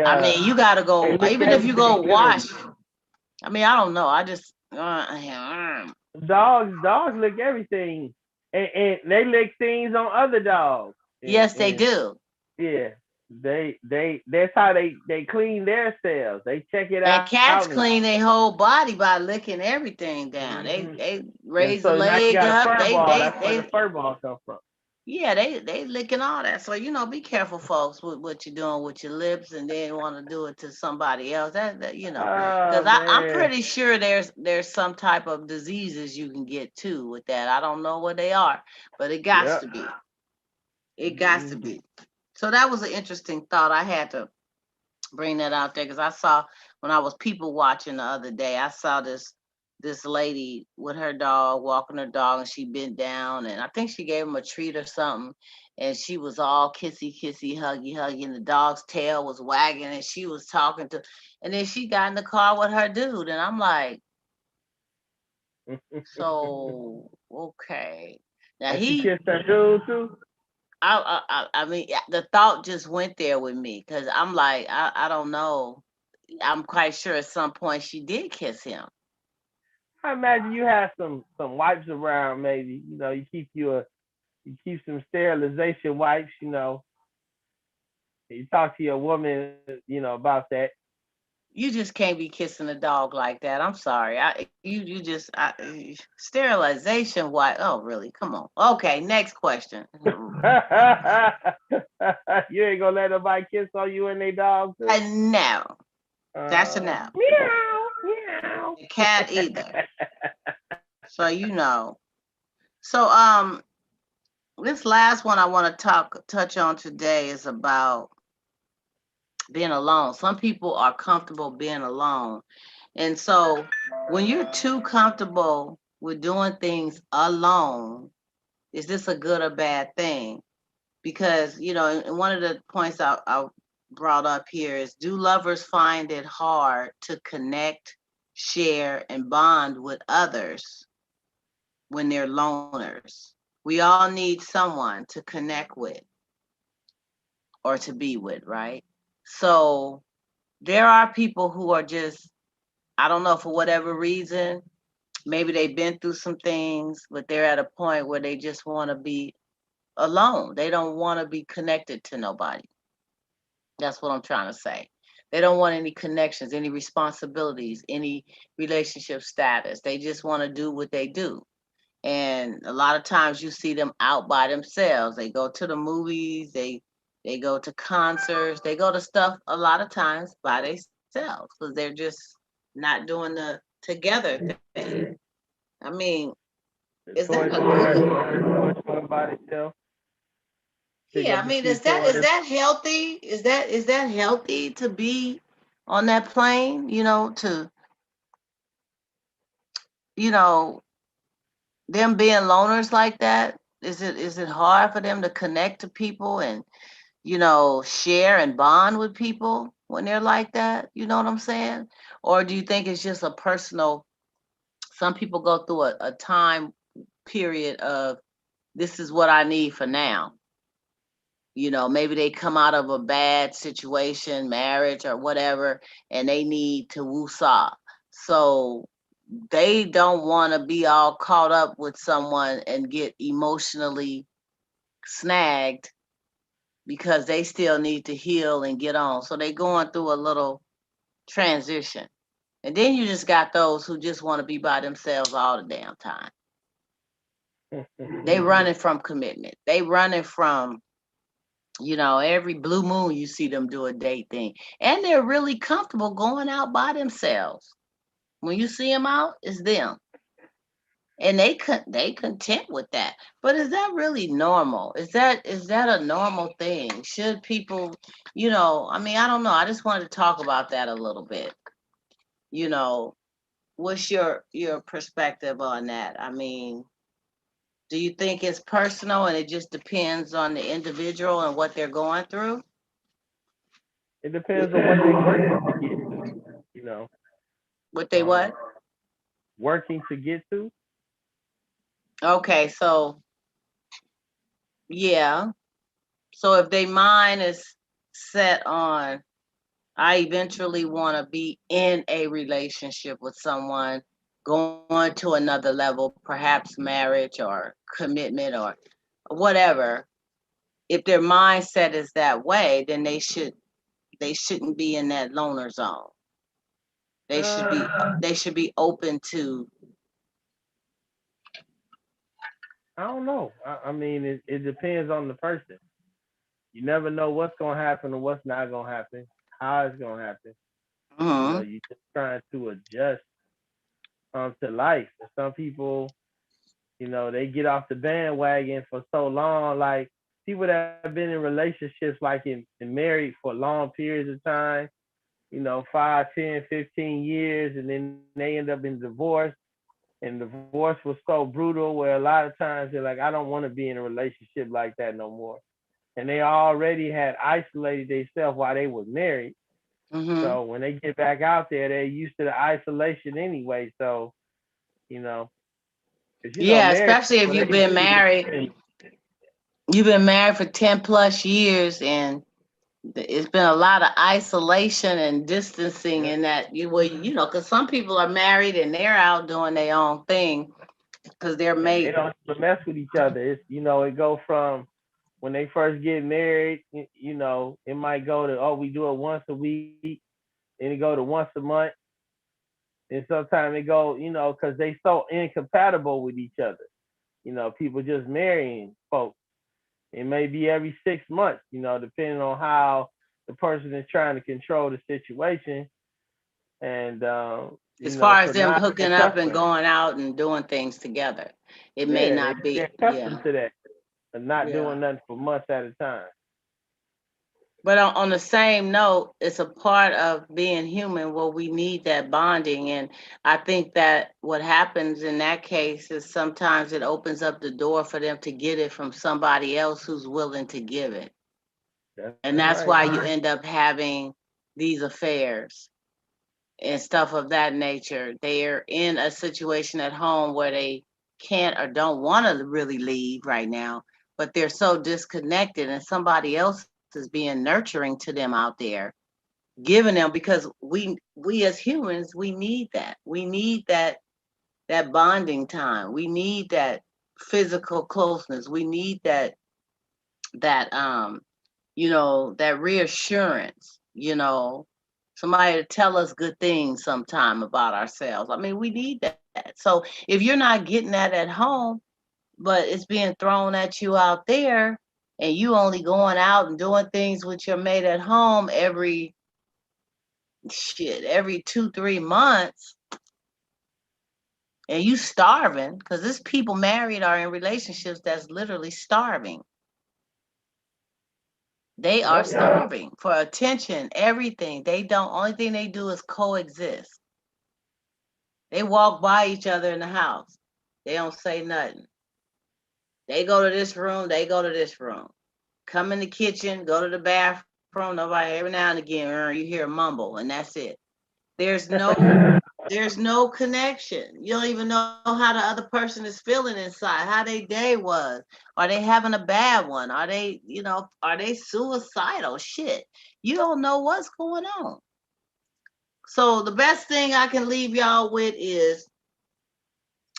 S1: I
S2: they
S1: mean, you gotta
S2: they
S1: go.
S2: look
S1: Even
S2: at
S1: if you go
S2: everything
S1: wash.
S2: dirty.
S1: I mean, I don't know. I just.
S2: Dogs lick everything, and they lick things on other dogs. And
S1: Yes, they do.
S2: yeah, that's how they clean their cells. They check it
S1: And
S2: out
S1: cats
S2: and
S1: clean their whole body by licking everything down.
S2: mm-hmm.
S1: They
S2: And
S1: raise the
S2: so now you
S1: leg
S2: got a
S1: up.
S2: fur ball. That's where the fur ball come from.
S1: Yeah, they licking all that. So be careful, folks, with what you're doing with your lips, and then want to do it to somebody else.
S2: Oh
S1: because I'm
S2: man,
S1: pretty sure there's some type of diseases you can get too with that. I don't know what they are, but it got
S2: yep.
S1: to be. It got to
S2: Mm-hmm.
S1: be. So that was an interesting thought. I had to bring that out there because I saw when I was people watching the other day, I saw this lady with her dog walking her dog, and she bent down, and I think she gave him a treat or something, and she was all kissy kissy huggy huggy, and the dog's tail was wagging, and she was talking to, and then she got in the car with her dude, and I'm like, so okay, now
S2: And she kissed that dude too.
S1: I mean, the thought just went there with me because I'm like, I don't know. I'm quite sure at some point she did kiss him.
S2: I imagine you have some wipes around. Maybe you keep some sterilization wipes. You talk to your woman. About that.
S1: You just can't be kissing a dog like that. I'm sorry. You just sterilization. Why? Oh, really? Come on. Okay, next question.
S2: You ain't gonna let nobody kiss on you and they dog too.
S1: No, that's a no.
S2: Meow meow.
S1: The cat either. So So this last one I want to touch on today is about being alone. Some people are comfortable being alone. And so when you're too comfortable with doing things alone, is this a good or bad thing? Because, and one of the points I brought up here is, do lovers find it hard to connect, share, and bond with others when they're loners? We all need someone to connect with or to be with, right? So there are people who are just, I don't know, for whatever reason, maybe they've been through some things, but they're at a point where they just want to be alone. They don't want to be connected to nobody. That's what I'm trying to say. They don't want any connections, any responsibilities, any relationship status. They just want to do what they do. And a lot of times you see them out by themselves. They go to the movies, they go to concerts, they go to stuff a lot of times by themselves because they're just not doing the together thing. I mean, is that a
S2: Toys for
S1: good?
S2: toys for by itself. Pick
S1: Yeah,
S2: up
S1: I
S2: a
S1: mean,
S2: few
S1: is
S2: toys.
S1: that healthy? Is that healthy to be on that plane? To you know them being loners like that. Is it hard for them to connect to people and share and bond with people when they're like that? You know what I'm saying? Or do you think it's just a personal? Some people go through a time period of this is what I need for now. Maybe they come out of a bad situation, marriage or whatever, and they need to woosah. So they don't want to be all caught up with someone and get emotionally snagged because they still need to heal and get on. So they going through a little transition. And then you just got those who just want to be by themselves all the damn time. They running from commitment. They running from every blue moon you see them do a date thing. And they're really comfortable going out by themselves. When you see them out, it's them. And they content with that. But is that really normal? Is that a normal thing? Should people, I mean, I don't know. I just wanted to talk about that a little bit. You know, what's your perspective on that? I mean, do you think it's personal and it just depends on the individual and what they're going through?
S2: It depends on what they working to get to. You know,
S1: What they
S2: um,
S1: what?
S2: working to get to.
S1: Okay, so yeah. So if their mind is set on, I eventually want to be in a relationship with someone, going to another level, perhaps marriage or commitment or whatever. If their mindset is that way, then they shouldn't be in that loner zone. They should
S2: Uh,
S1: be they should be open to.
S2: I don't know. I mean, it depends on the person. You never know what's gonna happen or what's not gonna happen, how it's gonna happen.
S1: Mhm.
S2: You just trying to adjust to life. And some people, they get off the bandwagon for so long. Like people that have been in relationships, like in married for long periods of time, 5, 10, 15 years, and then they end up in divorce. And divorce was so brutal where a lot of times they're like, I don't want to be in a relationship like that no more. And they already had isolated themselves while they was married.
S1: Mhm.
S2: So when they get back out there, they're used to the isolation anyway. So, you know, because
S1: Yeah,
S2: married
S1: especially if
S2: people,
S1: you've
S2: they
S1: been
S2: usually
S1: married.
S2: spend.
S1: You've been married for 10 plus years and it's been a lot of isolation and distancing
S2: Yeah,
S1: in that because some people are married and they're out doing their own thing because they're
S2: and they
S1: made.
S2: don't even mess with each other. It's it go from when they first get married, it might go to, oh, we do it once a week, then it go to once a month, and sometimes it go, because they so incompatible with each other. People just marrying folks. It may be every 6 months, depending on how the person is trying to control the situation. And
S1: As far
S2: so
S1: as them
S2: now they're
S1: hooking up and
S2: accustomed.
S1: going out and doing things together, it may
S2: Yeah,
S1: not be.
S2: they're
S1: Yeah,
S2: accustomed to that and not
S1: yeah.
S2: doing nothing for months at a time.
S1: But on the same note, it's a part of being human where we need that bonding. And I think that what happens in that case is sometimes it opens up the door for them to get it from somebody else who's willing to give it.
S2: That's
S1: And
S2: right.
S1: that's why you end up having these affairs and stuff of that nature. They're in a situation at home where they can't or don't want to really leave right now, but they're so disconnected, and somebody else is being nurturing to them out there, giving them because we as humans we need that. We need that that bonding time. We need that physical closeness. We need that that reassurance, somebody to tell us good things sometime about ourselves. I mean, we need that. So if you're not getting that at home, but it's being thrown at you out there, and you only going out and doing things with your mate at home every 2 3 months, and you starving, because there's people married or in relationships that's literally starving. They are
S2: Yep.
S1: starving for attention, everything. They don't, only thing they do is coexist. They walk by each other in the house. They don't say nothing. They go to this room, they go to this room. Come in the kitchen, go to the bathroom. Nobody, every now and again, you hear a mumble, and that's it. There's no there's no connection. You don't even know how the other person is feeling inside, how their day was. Are they having a bad one? Are they suicidal? Shit. You don't know what's going on. So the best thing I can leave y'all with is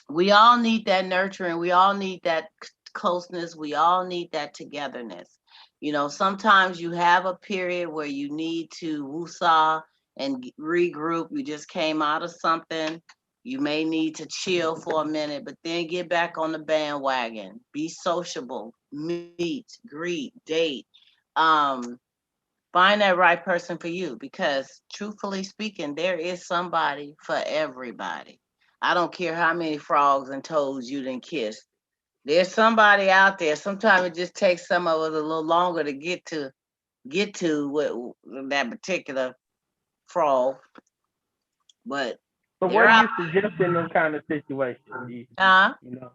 S1: we all need that nurturing. We all need that closeness. We all need that togetherness. Sometimes you have a period where you need to woosah and regroup. You just came out of something. You may need to chill for a minute, but then get back on the bandwagon. Be sociable, meet, greet, date. Um, Find that right person for you, because truthfully speaking, there is somebody for everybody. I don't care how many frogs and toads you done kissed. There's somebody out there. Sometimes it just takes some of us a little longer to get to that particular frog, but
S2: So
S1: they're
S2: what do
S1: out.
S2: you suggest in those kind of situations?
S1: Uh,
S2: You know,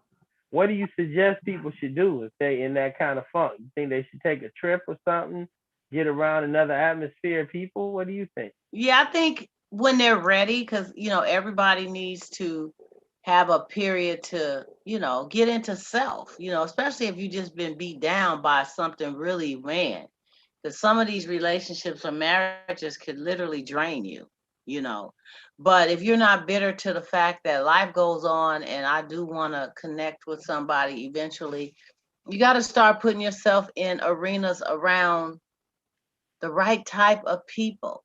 S2: what do you suggest people should do if they in that kind of funk? You think they should take a trip or something, get around another atmosphere of people? What do you think?
S1: yeah, I think when they're ready, because everybody needs to have a period to get into self. Especially if you just been beat down by something really, man. Because some of these relationships or marriages could literally drain you. But if you're not bitter to the fact that life goes on and I do want to connect with somebody eventually, you got to start putting yourself in arenas around the right type of people.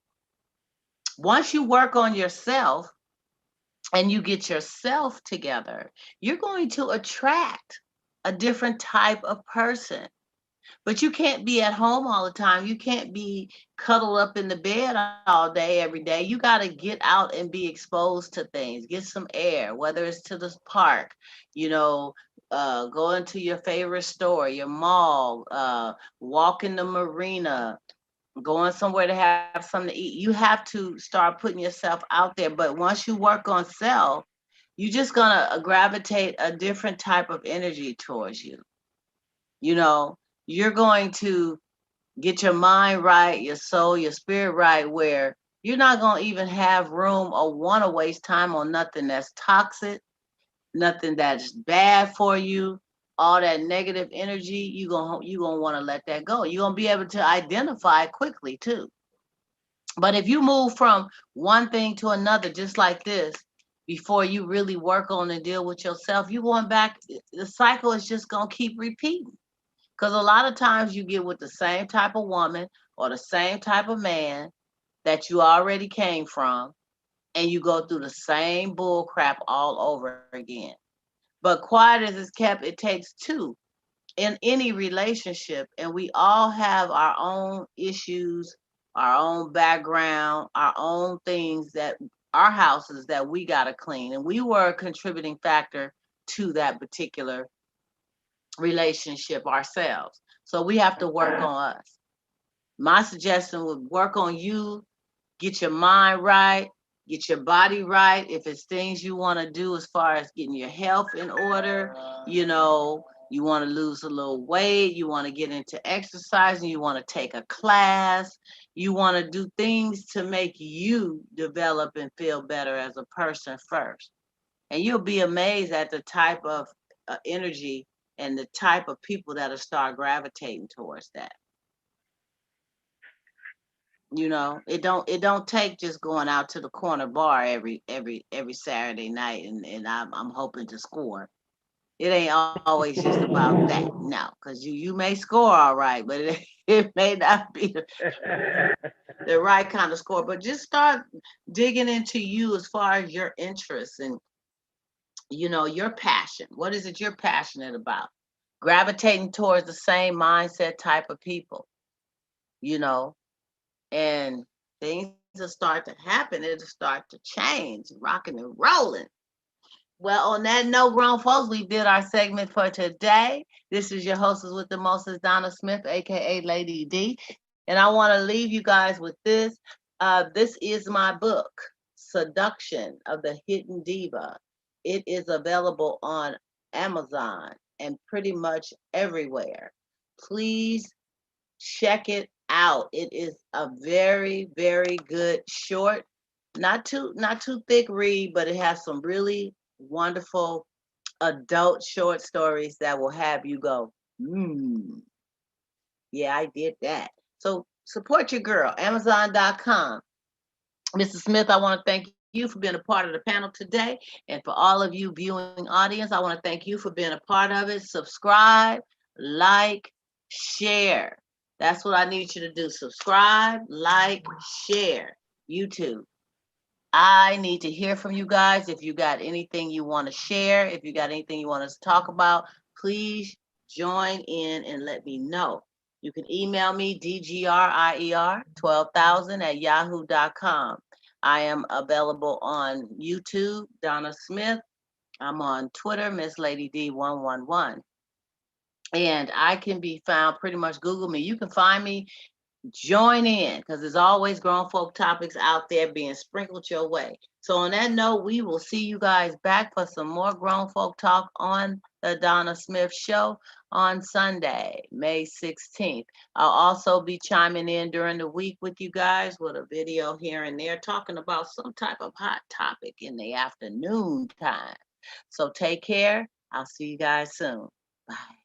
S1: Once you work on yourself and you get yourself together, you're going to attract a different type of person. But you can't be at home all the time. You can't be cuddled up in the bed all day, every day. You got to get out and be exposed to things, get some air, whether it's to the park, you know, go into your favorite store, your mall, walk in the marina, going somewhere to have something to eat. You have to start putting yourself out there. But once you work on self, you're just going to gravitate a different type of energy towards you. You know, you're going to get your mind right, your soul, your spirit right, where you're not going to even have room or want to waste time on nothing that's toxic, nothing that's bad for you. All that negative energy, you gonna want to let that go. You're gonna be able to identify quickly too. But if you move from one thing to another just like this, before you really work on and deal with yourself, you going back, the cycle is just gonna keep repeating. Because a lot of times you get with the same type of woman or the same type of man that you already came from, and you go through the same bull crap all over again. But quiet as it's kept, it takes two in any relationship, and we all have our own issues, our own background, our own things, that our houses that we got to clean, and we were a contributing factor to that particular relationship ourselves. So we have to work on us. My suggestion would work on you, get your mind right, get your body right. If it's things you want to do as far as getting your health in order, you want to lose a little weight, you want to get into exercising, you want to take a class, you want to do things to make you develop and feel better as a person first. And you'll be amazed at the type of energy and the type of people that'll start gravitating towards that. It don't take just going out to the corner bar every Saturday night and I'm hoping to score. It ain't always just about that. No, because you may score all right, but it may not be the right kind of score. But just start digging into you as far as your interests and your passion. What is it you're passionate about? Gravitating towards the same mindset type of people, you know, and things will start to happen. It'll start to change, rocking and rolling. Well, on that note, grown folks, we did our segment for today. This is your hostess with the mostest, Donna Smith, aka Lady D, and I want to leave you guys with this. This is my book, Seduction of the Hidden Diva. It is available on Amazon and pretty much everywhere. Please check it out. It is a very, very good short, not too thick read, but it has some really wonderful adult short stories that will have you go, yeah, I did that. So support your girl, Amazon.com. Mrs. Smith, I want to thank you for being a part of the panel today. And for all of you viewing audience, I want to thank you for being a part of it. Subscribe, like, share. That's what I need you to do. Subscribe, like, share. YouTube. I need to hear from you guys. If you got anything you want to share, if you got anything you want us to talk about, please join in and let me know. You can email me, dgrier12,000 at yahoo.com. I am available on YouTube, Donna Smith. I'm on Twitter, Miss Lady D111. And I can be found pretty much Google me. You can find me, join in, because there's always grown folk topics out there being sprinkled your way. So on that note, we will see you guys back for some more grown folk talk on the Donna Smith Show on Sunday, May 16th. I'll also be chiming in during the week with you guys with a video here and there talking about some type of hot topic in the afternoon time. So take care. I'll see you guys soon. Bye.